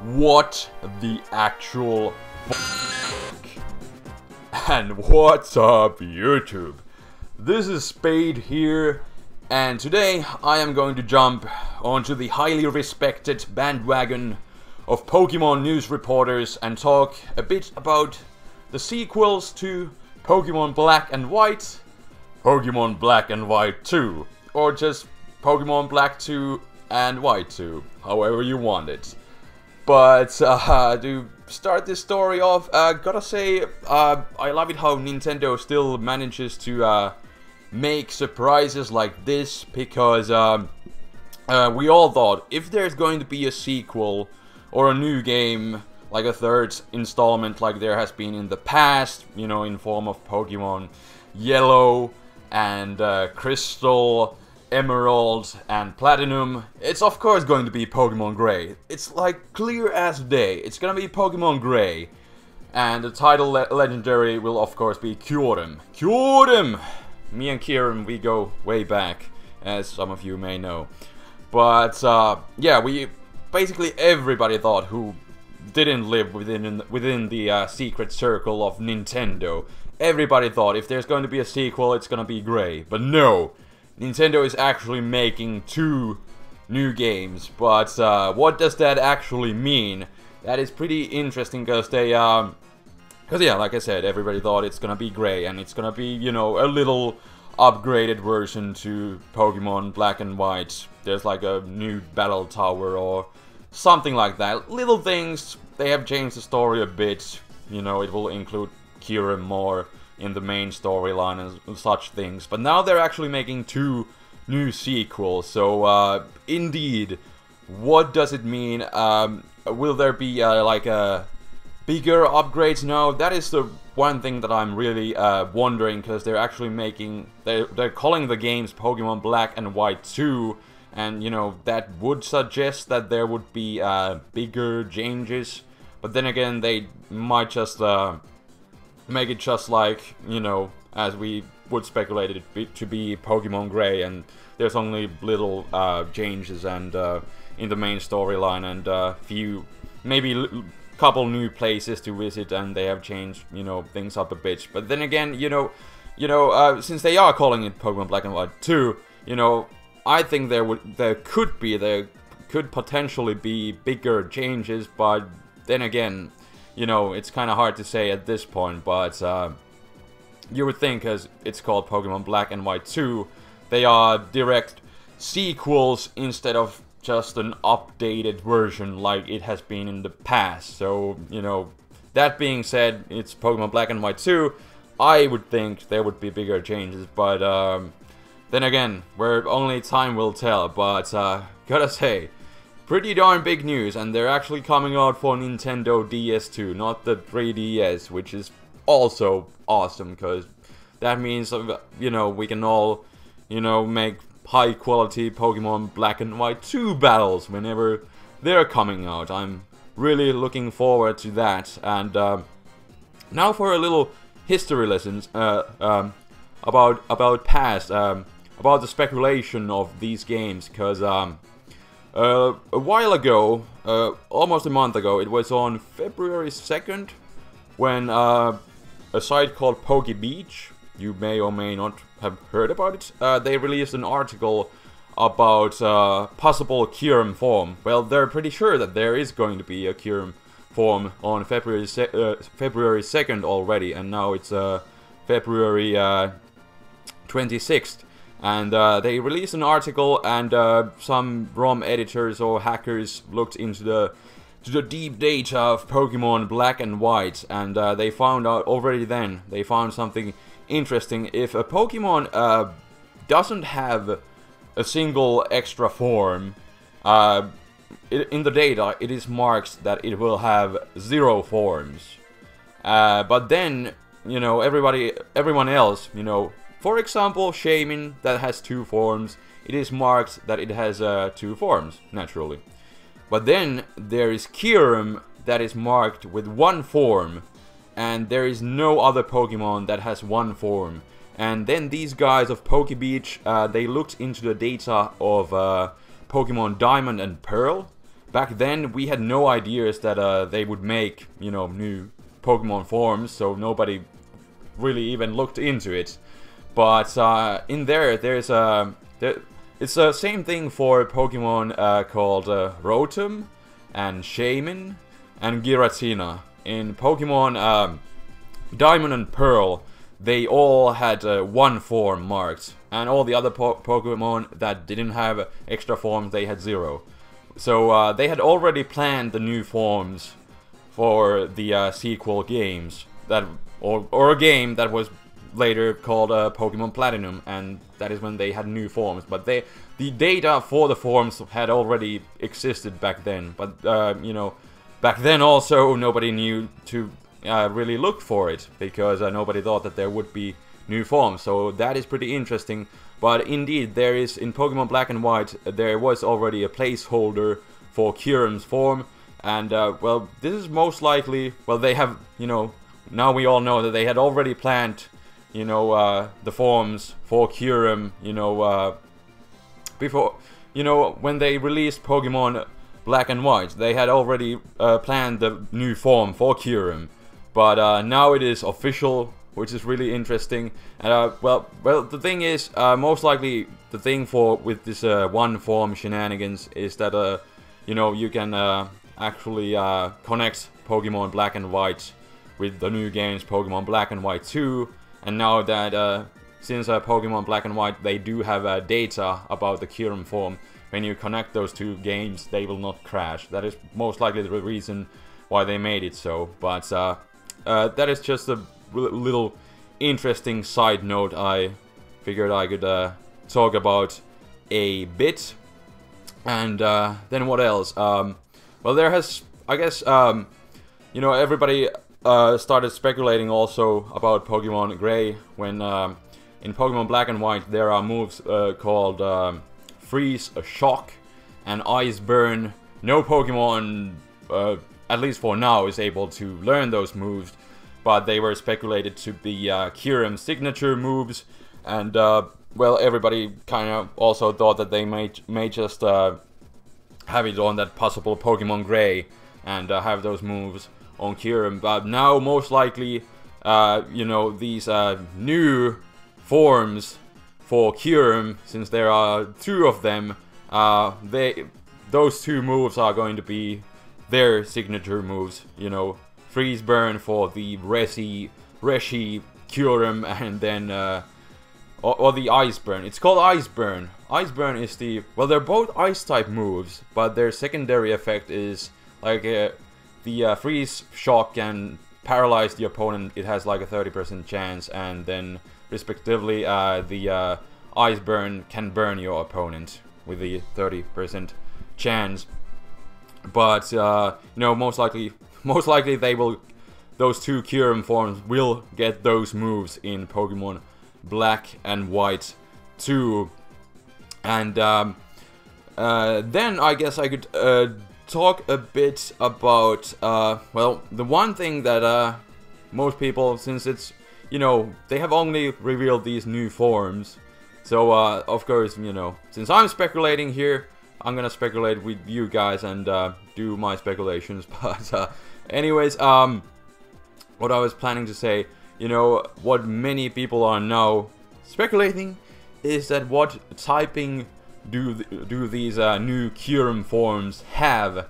What the actual and what's up, YouTube? This is Spade here, and today I am going to jump onto the highly respected bandwagon of Pokemon news reporters and talk a bit about the sequels to Pokemon Black and White, Pokemon Black and White 2, or just Pokemon Black 2 and White 2, however you want it. But to start this story off, gotta say, I love it how Nintendo still manages to make surprises like this, because we all thought if there's going to be a sequel or a new game, like a third installment like there has been in the past, you know, in form of Pokemon Yellow and Crystal, Emerald and Platinum, it's of course going to be Pokemon Gray. It's like clear as day. It's gonna be Pokemon Gray, and the title legendary will of course be Kyurem. Kyurem! Me and Kyurem, we go way back, as some of you may know. But yeah, we basically everybody thought who didn't live within the secret circle of Nintendo. Everybody thought if there's going to be a sequel, it's gonna be Gray. But no. Nintendo is actually making 2 new games, but what does that actually mean? That is pretty interesting, because they, because yeah, like I said, everybody thought it's gonna be Gray, and it's gonna be, you know, a little upgraded version to Pokemon Black and White. There's like a new battle tower or something like that. Little things, they have changed the story a bit, you know, it will include Kyurem more in the main storyline and such things. But now they're actually making 2 new sequels, so indeed, what does it mean? Will there be like a bigger upgrades now? That is the one thing that I'm really wondering, because they're actually making, they're calling the games Pokemon Black and White 2, and you know, that would suggest that there would be bigger changes, but then again, they might just make it just like, you know, as we would speculate it to be Pokemon Gray, and there's only little changes and in the main storyline, and few, maybe couple new places to visit, and they have changed, you know, things up a bit. But then again, you know, since they are calling it Pokemon Black and White 2, you know, I think there could potentially be bigger changes, but then again, you know, it's kind of hard to say at this point, but you would think, as it's called Pokemon Black and White 2, they are direct sequels instead of just an updated version like it has been in the past. So, you know, that being said, it's Pokemon Black and White 2, I would think there would be bigger changes, but then again, where only time will tell. But gotta say, pretty darn big news, and they're actually coming out for Nintendo DS2, not the 3DS, which is also awesome, because that means, you know, we can all, you know, make high quality Pokemon Black and White 2 battles whenever they're coming out. I'm really looking forward to that. And now for a little history lessons about past, about the speculation of these games, because a while ago, almost a month ago, it was on February 2nd, when a site called Pokebeach, you may or may not have heard about it, they released an article about possible Kyurem form. Well, they're pretty sure that there is going to be a Kyurem form on February 2nd already, and now it's February 26th. And they released an article, and some ROM editors or hackers looked into the deep data of Pokemon Black and White, and they found out already then, they found something interesting. If a Pokemon doesn't have a single extra form, in the data it is marked that it will have 0 forms. But then, you know, everyone else, you know, for example, Shaymin, that has 2 forms, it is marked that it has 2 forms, naturally. But then there is Kyurem that is marked with 1 form, and there is no other Pokemon that has 1 form. And then these guys of Pokebeach, they looked into the data of Pokemon Diamond and Pearl, back then we had no ideas that they would make, you know, new Pokemon forms, so nobody really even looked into it. But in there's it's the same thing for Pokemon called Rotom and Shaman and Giratina. In Pokemon Diamond and Pearl, they all had one form marked, and all the other Pokemon that didn't have extra forms, they had 0. So they had already planned the new forms for the sequel games, that or a game that was later called Pokemon Platinum, and that is when they had new forms. But the data for the forms had already existed back then. But you know, back then also nobody knew to really look for it, because nobody thought that there would be new forms. So that is pretty interesting. But indeed, there is, in Pokemon Black and White, there was already a placeholder for Kyurem's form. And well, this is most likely, well, they have, you know, now we all know that they had already planned, you know, the forms for Kyurem, you know, before, you know, when they released Pokemon Black and White, they had already planned the new form for Kyurem. But now it is official, which is really interesting. And well, the thing is, most likely the thing with this one form shenanigans is that you know, you can actually connect Pokemon Black and White with the new games Pokemon Black and White 2. And now that since Pokemon Black and White, they do have data about the Kyurem form, when you connect those two games, they will not crash. That is most likely the reason why they made it so. But that is just a little interesting side note I figured I could talk about a bit. And then what else? Well, there has, I guess, you know, everybody started speculating also about Pokemon Gray, when in Pokemon Black and White there are moves called Freeze, Shock, and Ice Burn. No Pokemon, at least for now, is able to learn those moves, but they were speculated to be Kyurem signature moves. And well, everybody kind of also thought that they may just have it on that possible Pokemon Gray and have those moves on Kyurem. But now most likely, you know, these new forms for Kyurem, since there are 2 of them, those 2 moves are going to be their signature moves. You know, Freeze Burn for the Reshiram, and then or the Ice Burn. It's called Ice Burn. Ice Burn is the, well, they're both ice type moves, but their secondary effect is like the Freeze Shock can paralyze the opponent. It has like a 30% chance, and then respectively the Ice Burn can burn your opponent with the 30% chance. But you know, most likely they will, those 2 Kyurem forms will get those moves in Pokemon Black and White 2. And then I guess I could talk a bit about well, the one thing that most people, since it's, you know, they have only revealed these new forms, so of course, you know, since I'm speculating here, I'm gonna speculate with you guys and do my speculations. But anyways, what I was planning to say, you know, what many people are now speculating is that what typing do these new Kyurem forms have?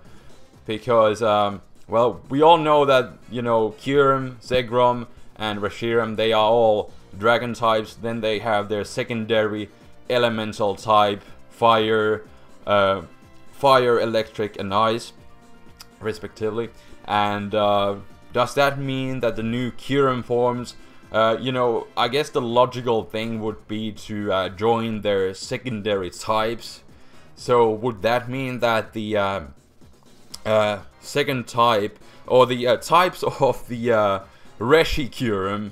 Because well, we all know that, you know, Kyurem, Zekrom, and Reshiram, they are all dragon types. Then they have their secondary elemental type, fire, electric, and ice, respectively. And does that mean that the new Kyurem forms, you know, I guess the logical thing would be to join their secondary types. So would that mean that the second type, or the types of the Reshiram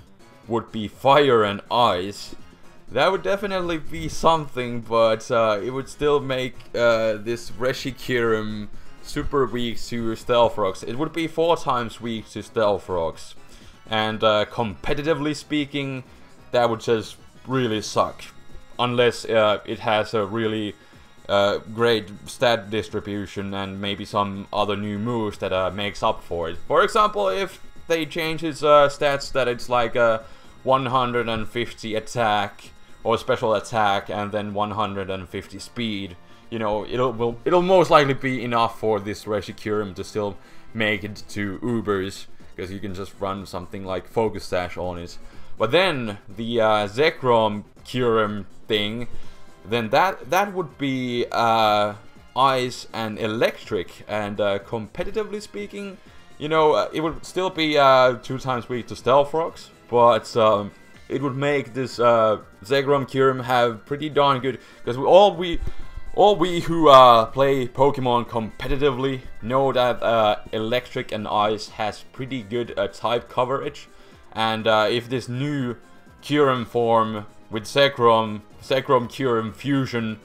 would be fire and ice? That would definitely be something, but it would still make this Reshiram super weak to Stealth Rocks. It would be 4 times weak to Stealth Rocks. And competitively speaking, that would just really suck. Unless it has a really great stat distribution and maybe some other new moves that makes up for it. For example, if they change his stats that it's like a 150 attack or special attack and then 150 speed, you know, it'll most likely be enough for this Reshiram to still make it to Ubers, because you can just run something like Focus Sash on it. But then the Zekrom Kyurem thing, then that would be ice and electric, and competitively speaking, you know, it would still be 2 times weak to Stealth Rocks, but it would make this Zekrom Kyurem have pretty darn good, because all we who play Pokemon competitively know that electric and ice has pretty good type coverage, and if this new Kyurem form with Zekrom Kyurem fusion,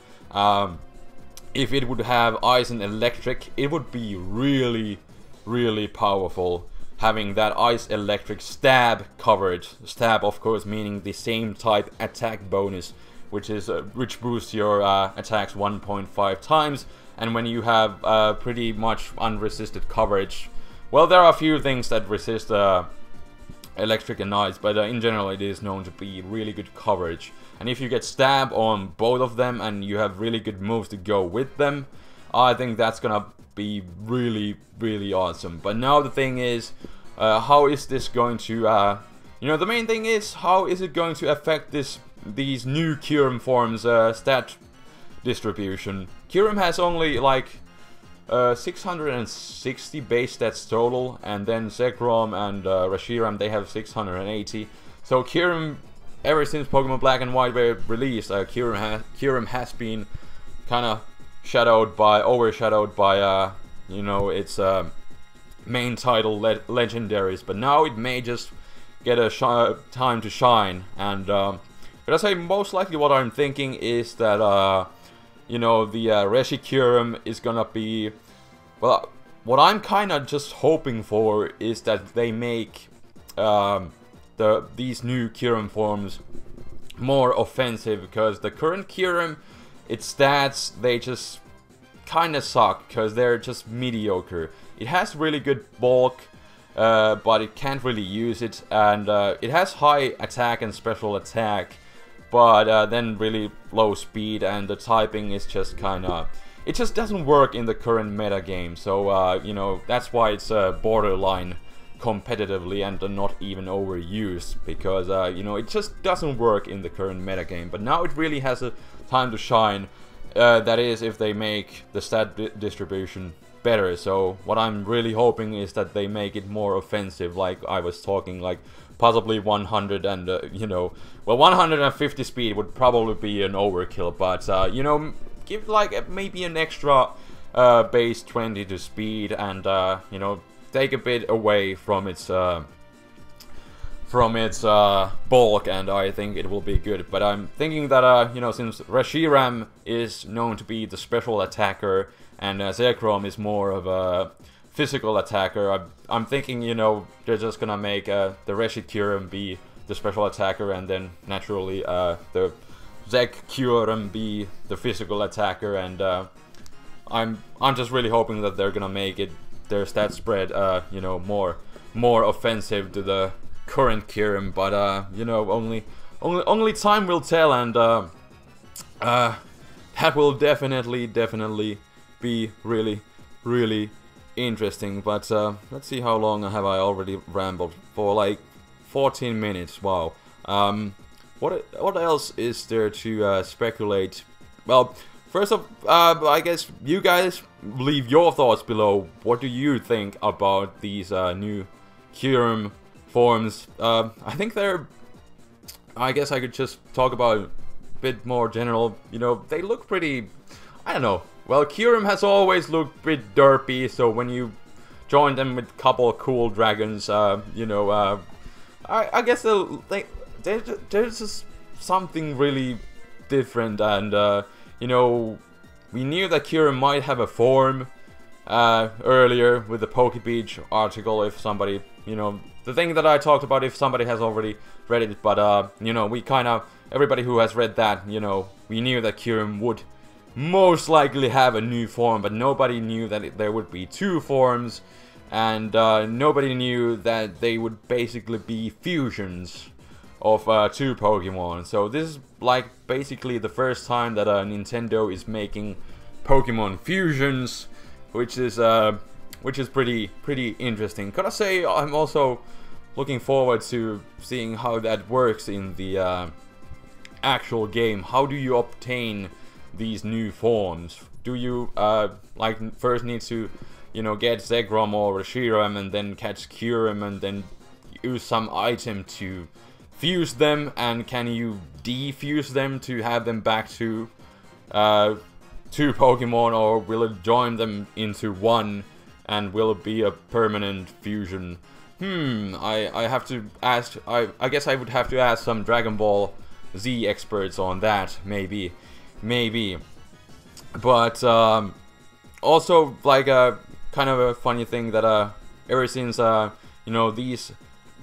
if it would have ice and electric, it would be really, really powerful, having that ice electric stab coverage. Stab, of course, meaning the same type attack bonus, which boosts your attacks 1.5 times. And when you have pretty much unresisted coverage, well, there are a few things that resist electric and ice, but in general it is known to be really good coverage. And if you get stab on both of them and you have really good moves to go with them, I think that's gonna be really, really awesome. But now the thing is, how is this going to, you know, the main thing is, how is it going to affect these new Kyurem forms stat distribution? Kyurem has only like 660 base stats total, and then Zekrom and Reshiram, they have 680. So Kyurem, ever since Pokemon Black and White were released, Kyurem has been kind of overshadowed by you know, its main title legendaries. But now it may just get a time to shine, and but I say most likely what I'm thinking is that you know, the Reshiram is gonna be, well, what I'm kind of just hoping for is that they make these new Kyurem forms more offensive, because the current Kyurem, its stats, they just kind of suck, because they're just mediocre. It has really good bulk, but it can't really use it, and it has high attack and special attack, but then really low speed, and the typing is just kind of, it just doesn't work in the current meta game. So you know, that's why it's borderline competitively and not even overused, because you know, it just doesn't work in the current meta game. But now it really has a time to shine, that is if they make the stat distribution better. So what I'm really hoping is that they make it more offensive, like I was talking, like possibly 100 and you know, well, 150 speed would probably be an overkill, but you know, give like maybe an extra base 20 to speed, and you know, take a bit away from its bulk, and I think it will be good. But I'm thinking that you know, since Reshiram is known to be the special attacker and Zekrom is more of a physical attacker, I'm thinking, you know, they're just gonna make the Reshiram be the special attacker, and then naturally the Kyurem be the physical attacker, and I'm just really hoping that they're gonna make it, their stat spread, you know, more offensive to the current Kyurem. But you know, only time will tell, and that will definitely be really interesting. But let's see, how long have I already rambled for? Like 14 minutes. Wow. What else is there to speculate? Well, first off, I guess you guys leave your thoughts below. What do you think about these new Kyurem forms? I think they're, I guess I could just talk about a bit more general. You know, they look pretty, I don't know. Well, Kyurem has always looked a bit derpy, so when you join them with a couple of cool dragons, you know, I guess there's just something really different, and you know, we knew that Kyurem might have a form earlier with the Pokebeach article, if somebody, you know, the thing that I talked about, if somebody has already read it. But you know, we kind of, everybody who has read that, you know, we knew that Kyurem would most likely have a new form, but nobody knew that there would be 2 forms, and nobody knew that they would basically be fusions of 2 Pokemon. So this is like basically the first time that Nintendo is making Pokemon fusions, which is pretty interesting. Gotta say, I'm also looking forward to seeing how that works in the actual game. How do you obtain these new forms? Do you like first need to, you know, get Zekrom or Reshiram and then catch Kyurem and then use some item to fuse them, and can you defuse them to have them back to 2 Pokemon, or will it join them into one and will it be a permanent fusion? I have to ask, I guess I would have to ask some Dragon Ball Z experts on that, maybe. But also, like, kind of a funny thing that ever since you know, these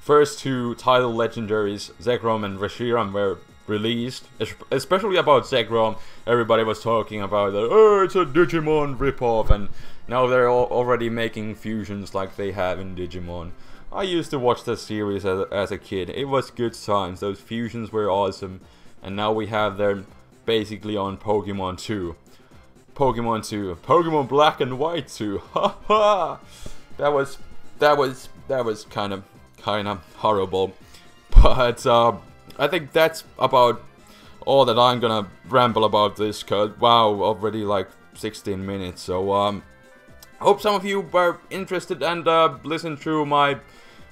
first 2 title legendaries, Zekrom and Reshiram, were released, especially about Zekrom, everybody was talking about that, oh, it's a Digimon ripoff, and now they're already making fusions like they have in Digimon. I used to watch that series as a kid. It was good times. Those fusions were awesome, and now we have them basically on Pokemon 2. Pokemon Black and White 2. Haha. That was kind of horrible. But I think that's about all that I'm gonna ramble about this, cause wow, already like 16 minutes. So hope some of you were interested and listened through my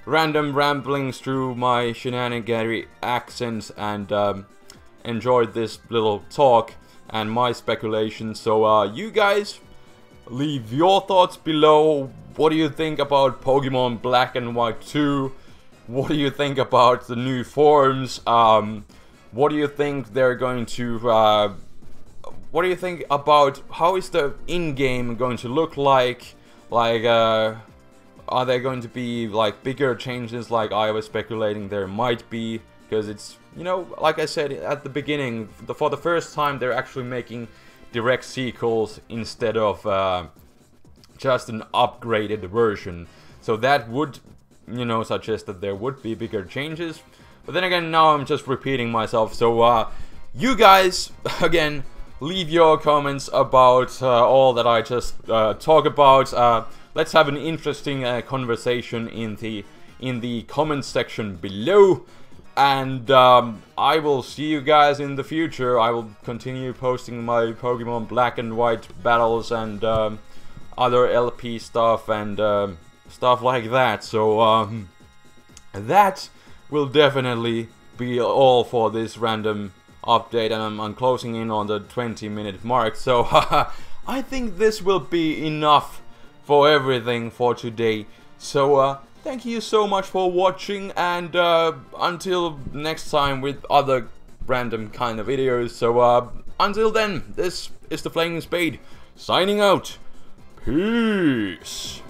random ramblings through my shenanigan accents and enjoyed this little talk and my speculations. So you guys leave your thoughts below. What do you think about Pokemon Black and White 2? What do you think about the new forms? What do you think they're going to what do you think about how is the in-game going to look like? Like are there going to be like bigger changes like I was speculating there might be? Because it's, you know, like I said at the beginning, for the first time they're actually making direct sequels instead of just an upgraded version. So that would, you know, suggest that there would be bigger changes. But then again, now I'm just repeating myself. So you guys, again, leave your comments about all that I just talk about. Let's have an interesting conversation in the comments section below. And I will see you guys in the future. I will continue posting my Pokemon Black and White battles and other LP stuff and stuff like that. So that will definitely be all for this random update, and I'm closing in on the 20-minute mark. So I think this will be enough for everything for today. So thank you so much for watching, and until next time with other random kind of videos. So until then, this is TheFlamingSpade signing out. Peace.